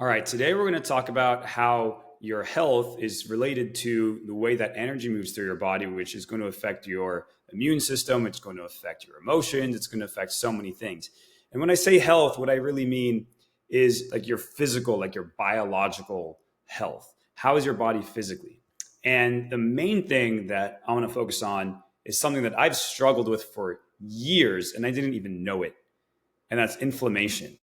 All right, today we're going to talk about how your health is related to the way that energy moves through your body, which is going to affect your immune system, it's going to affect your emotions, it's going to affect so many things. And when I say health, what I really mean is like your physical, like your biological health. How is your body physically? And the main thing that I want to focus on is something that I've struggled with for years and I didn't even know it, and that's inflammation.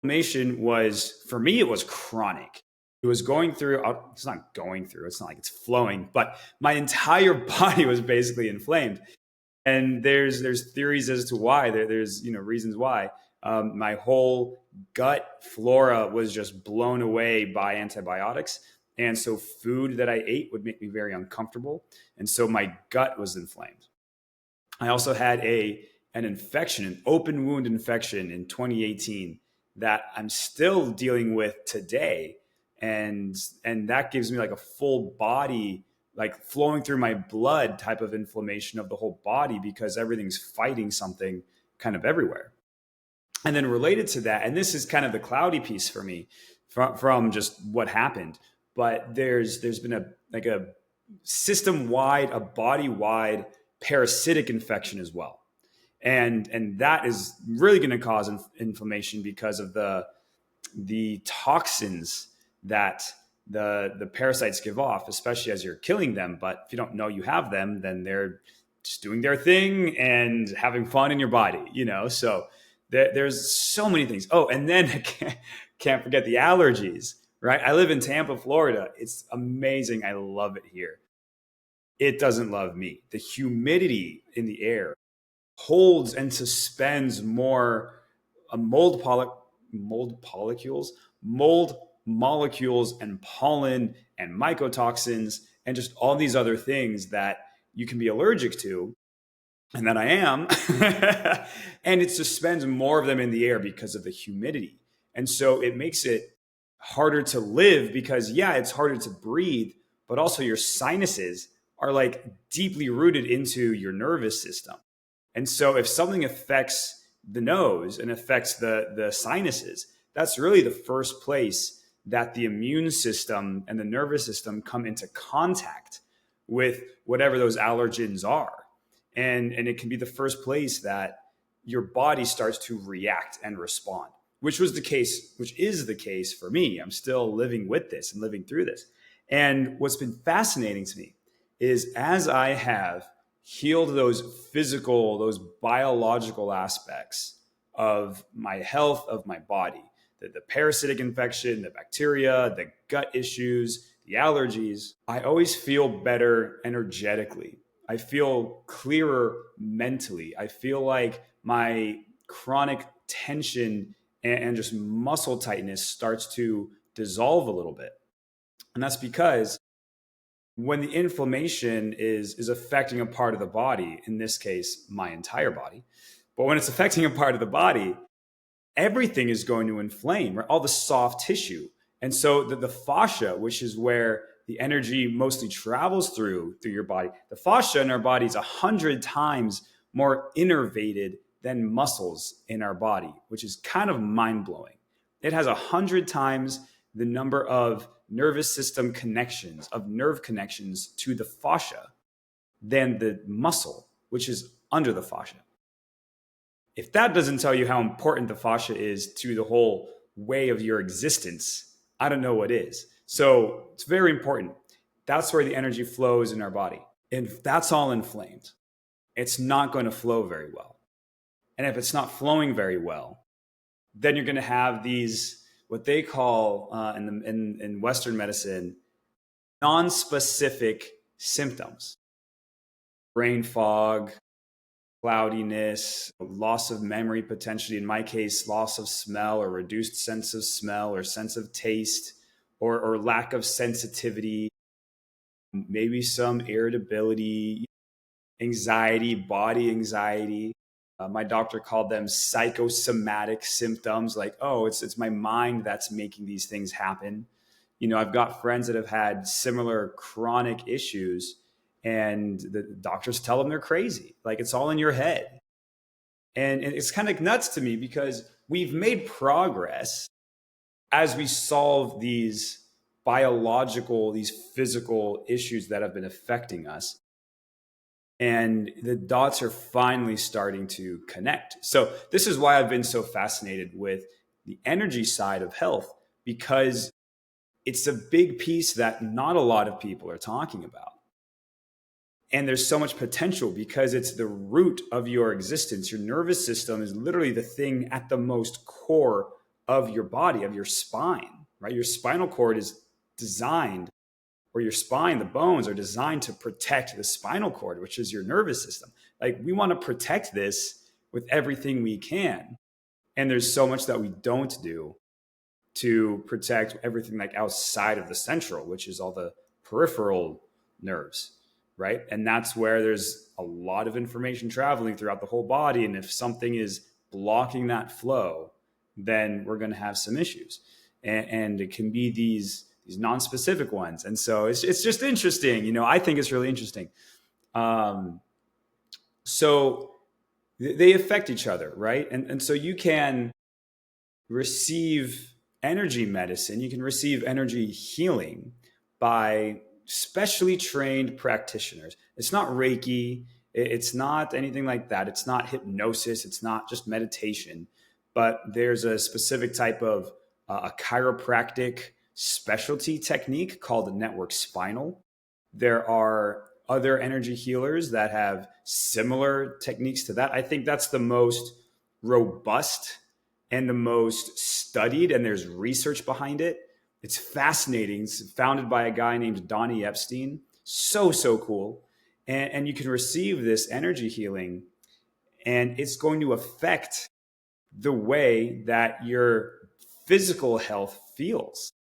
Inflammation was, for me, it was chronic. It was going through, it's not going through, it's not like it's flowing, but my entire body was basically inflamed. And there's theories as to why. There's reasons why. My whole gut flora was just blown away by antibiotics, and so food that I ate would make me very uncomfortable, and so my gut was inflamed. I also had an infection, an open wound infection in 2018 that I'm still dealing with today, and that gives me like a full body, like flowing through my blood type of inflammation of the whole body because everything's fighting something kind of everywhere. And then related to that, and this is kind of the cloudy piece for me from just what happened, but there's been a system wide, a body wide parasitic infection as well, and that is really going to cause inflammation because of the toxins that the parasites give off, especially as you're killing them. But if you don't know you have them, then they're just doing their thing and having fun in your body, So there's so many things. Oh, and then I can't forget the allergies, right? I live in Tampa, Florida. It's amazing. I love it here. It doesn't love me. The humidity in the air holds and suspends more mold molecules, mold molecules, and pollen and mycotoxins, and just all these other things that you can be allergic to, and that I am. And it suspends more of them in the air because of the humidity. And so it makes it harder to live because, yeah, it's harder to breathe, but also your sinuses are like deeply rooted into your nervous system. And so if something affects the nose and affects the sinuses, that's really the first place that the immune system and the nervous system come into contact with whatever those allergens are. And it can be the first place that your body starts to react and respond, which is the case for me. I'm still living with this and living through this. And what's been fascinating to me is as I have healed those physical, those biological aspects of my health, of my body, the parasitic infection, the bacteria, the gut issues, the allergies, I always feel better energetically. I feel clearer mentally. I feel like my chronic tension and just muscle tightness starts to dissolve a little bit. And that's because when the inflammation is affecting a part of the body, in this case, my entire body, but when it's affecting a part of the body, everything is going to inflame, right? All the soft tissue. And so the fascia, which is where the energy mostly travels through your body, the fascia in our body is 100 times more innervated than muscles in our body, which is kind of mind blowing. It has 100 times the number of nervous system connections, of nerve connections to the fascia than the muscle, which is under the fascia. If that doesn't tell you how important the fascia is to the whole way of your existence, I don't know what is. So it's very important. That's where the energy flows in our body. And if that's all inflamed, it's not going to flow very well. And if it's not flowing very well, then you're going to have these, what they call in Western medicine, non-specific symptoms: brain fog, cloudiness, loss of memory, potentially, in my case, loss of smell or reduced sense of smell or sense of taste, or lack of sensitivity, maybe some irritability, anxiety, body anxiety. My doctor called them psychosomatic symptoms, like, oh, it's my mind that's making these things happen. I've got friends that have had similar chronic issues, and the doctors tell them they're crazy. Like, it's all in your head. And it's kind of nuts to me because we've made progress as we solve these biological, these physical issues that have been affecting us, and the dots are finally starting to connect. So, this is why I've been so fascinated with the energy side of health, because it's a big piece that not a lot of people are talking about. And there's so much potential because it's the root of your existence. Your nervous system is literally the thing at the most core of your body, of your spine, right? Your spinal cord is designed, or your spine, the bones are designed to protect the spinal cord, which is your nervous system. Like, we want to protect this with everything we can. And there's so much that we don't do to protect everything like outside of the central, which is all the peripheral nerves, right? And that's where there's a lot of information traveling throughout the whole body. And if something is blocking that flow, then we're going to have some issues. And it can be these non-specific ones. And so it's just interesting. I think it's really interesting. Um, so they affect each other, right? And so you can receive energy medicine, you can receive energy healing by specially trained practitioners. It's not Reiki, it's not anything like that. It's not hypnosis, it's not just meditation, but there's a specific type of a chiropractic specialty technique called network spinal. There are other energy healers that have similar techniques to that. I think that's the most robust and the most studied, and there's research behind it. It's fascinating. It's founded by a guy named Donnie Epstein. So cool. And you can receive this energy healing, and it's going to affect the way that your physical health feels.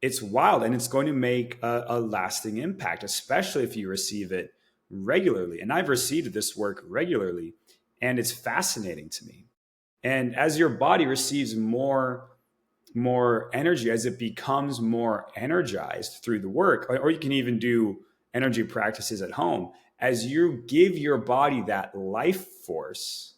It's wild, and it's going to make a lasting impact, especially if you receive it regularly. And I've received this work regularly, and it's fascinating to me. And as your body receives more energy, as it becomes more energized through the work, or you can even do energy practices at home, as you give your body that life force,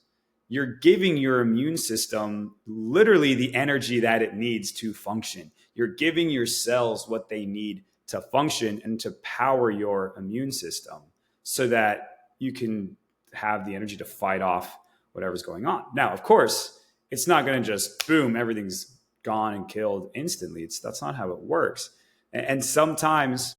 you're giving your immune system literally the energy that it needs to function. You're giving your cells what they need to function and to power your immune system so that you can have the energy to fight off whatever's going on. Now, of course, it's not going to just boom, everything's gone and killed instantly. That's not how it works. And sometimes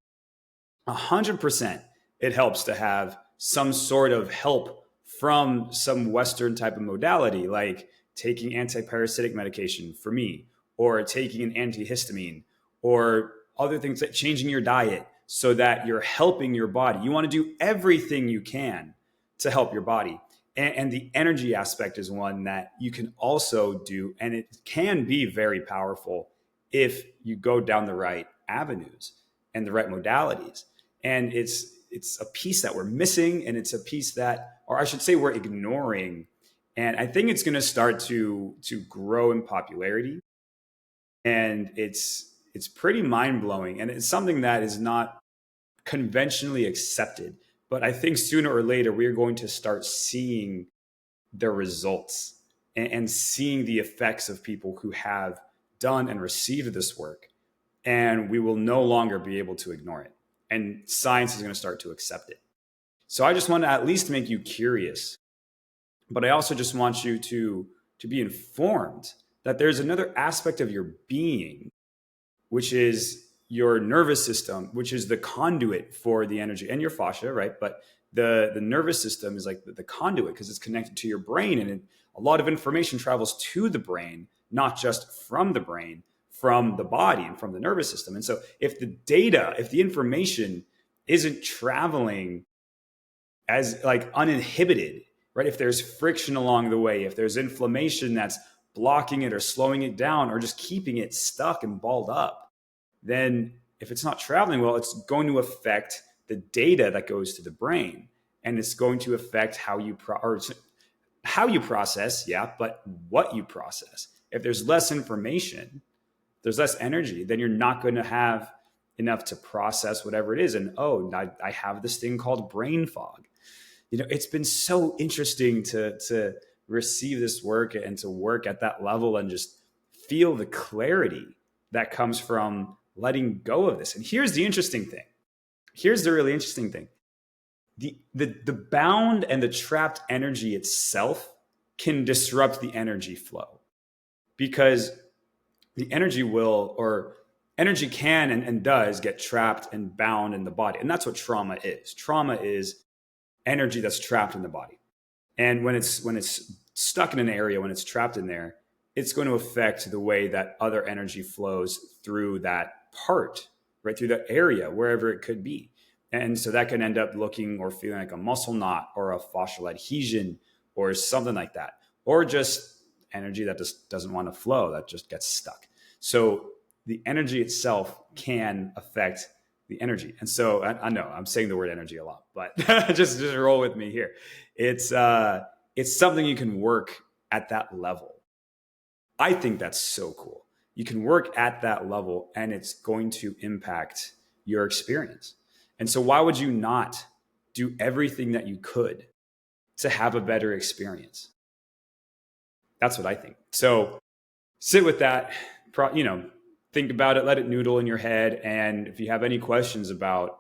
100% it helps to have some sort of help from some Western type of modality, like taking antiparasitic medication for me, or taking an antihistamine, or other things like changing your diet so that you're helping your body. You want to do everything you can to help your body. And the energy aspect is one that you can also do, and it can be very powerful if you go down the right avenues and the right modalities. And it's a piece that we're missing, and it's a piece that, or I should say, we're ignoring. And I think it's going to start to grow in popularity, and it's pretty mind blowing, and it's something that is not conventionally accepted. But I think sooner or later we are going to start seeing the results, and seeing the effects of people who have done and received this work. And we will no longer be able to ignore it. And science is going to start to accept it. So I just want to at least make you curious, but I also just want you to be informed that there's another aspect of your being, which is your nervous system, which is the conduit for the energy, and your fascia, right? But the nervous system is like the conduit because it's connected to your brain, and a lot of information travels to the brain, not just from the brain, from the body and from the nervous system. And so if the data, if the information isn't traveling as like uninhibited, right? If there's friction along the way, if there's inflammation that's blocking it or slowing it down or just keeping it stuck and balled up, then if it's not traveling well, it's going to affect the data that goes to the brain, and it's going to affect how you process, yeah, but what you process. If there's less information, there's less energy, then you're not going to have enough to process whatever it is. And I have this thing called brain fog. It's been so interesting to receive this work and to work at that level and just feel the clarity that comes from letting go of this. And here's the interesting thing. Here's the really interesting thing. The bound and the trapped energy itself can disrupt the energy flow, because the energy will, or energy can and does get trapped and bound in the body. And that's what trauma is. Trauma is energy that's trapped in the body. And when it's stuck in an area, when it's trapped in there, it's going to affect the way that other energy flows through that part, right? Through that area, wherever it could be. And so that can end up looking or feeling like a muscle knot or a fascial adhesion or something like that, or just energy that just doesn't want to flow, that just gets stuck. So the energy itself can affect the energy. And so I know I'm saying the word energy a lot, but just roll with me here. It's something you can work at that level. I think that's so cool. You can work at that level and it's going to impact your experience. And so why would you not do everything that you could to have a better experience? That's what I think. So sit with that, think about it, let it noodle in your head. And if you have any questions about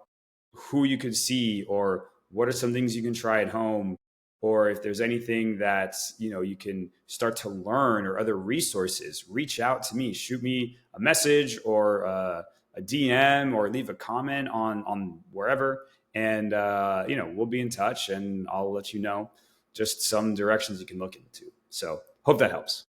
who you could see, or what are some things you can try at home, or if there's anything that you can start to learn, or other resources, reach out to me. Shoot me a message or a DM, or leave a comment on wherever, and we'll be in touch, and I'll let you know just some directions you can look into. So hope that helps.